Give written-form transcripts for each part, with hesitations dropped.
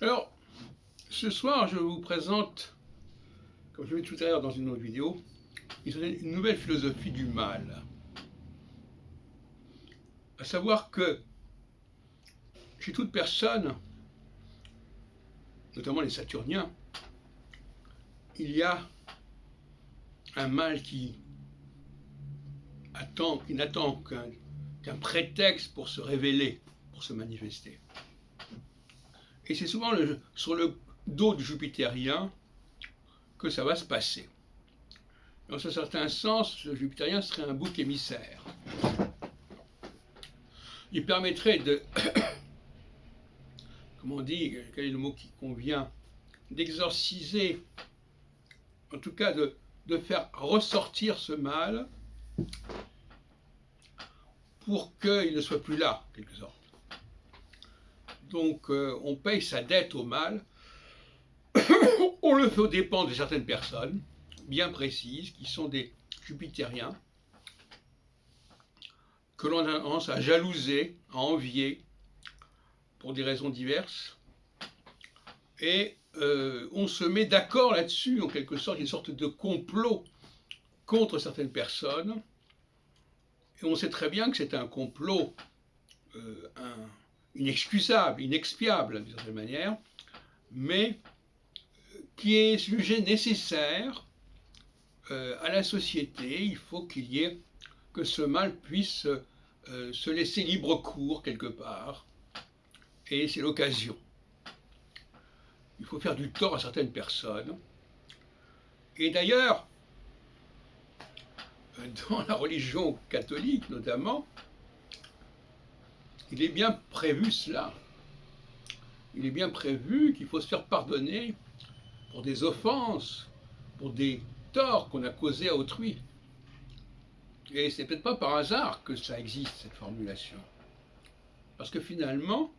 Alors, ce soir, je vous présente, comme je l'ai dit tout à l'heure dans une autre vidéo, une nouvelle philosophie du mal. À savoir que chez toute personne, notamment les Saturniens, il y a un mal qui n'attend qu'un prétexte pour se révéler, pour se manifester. Et c'est souvent sur le dos du Jupitérien que ça va se passer. Dans un certain sens, le Jupitérien serait un bouc émissaire. Il permettrait de, comment on dit, quel est le mot qui convient, d'exorciser, en tout cas de faire ressortir ce mal pour qu'il ne soit plus là, en quelque sorte. Donc on paye sa dette au mal, on le fait aux dépens de certaines personnes, bien précises, qui sont des jupitériens, que l'on a tendance à jalouser, à envier, pour des raisons diverses, et on se met d'accord là-dessus, en quelque sorte, une sorte de complot contre certaines personnes, et on sait très bien que c'est un complot inexcusable, inexpiable d'une certaine manière, mais qui est sujet nécessaire à la société. Il faut qu'il y ait que ce mal puisse se laisser libre cours quelque part, et c'est l'occasion. Il faut faire du tort à certaines personnes. Et d'ailleurs, dans la religion catholique notamment, il est bien prévu cela. Il est bien prévu qu'il faut se faire pardonner pour des offenses, pour des torts qu'on a causés à autrui. Et c'est peut-être pas par hasard que ça existe, cette formulation. Parce que finalement,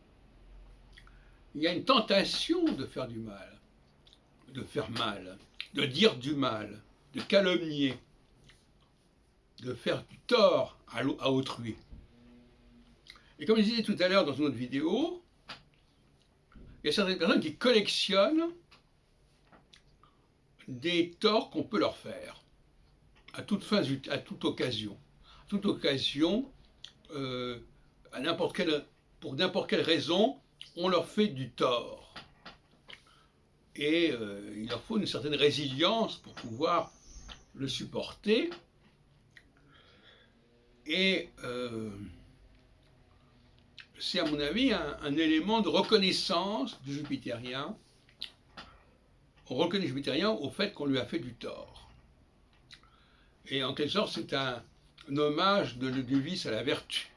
il y a une tentation de faire du mal, de faire mal, de dire du mal, de calomnier, de faire du tort à autrui. Et comme je disais tout à l'heure dans une autre vidéo, il y a certaines personnes qui collectionnent des torts qu'on peut leur faire, à toute fin, à toute occasion. À toute occasion, pour n'importe quelle raison, on leur fait du tort. Et il leur faut une certaine résilience pour pouvoir le supporter. Et c'est à mon avis un élément de reconnaissance du Jupitérien. On reconnaît le Jupitérien au fait qu'on lui a fait du tort. Et en quelque sorte, c'est un hommage du vice à la vertu.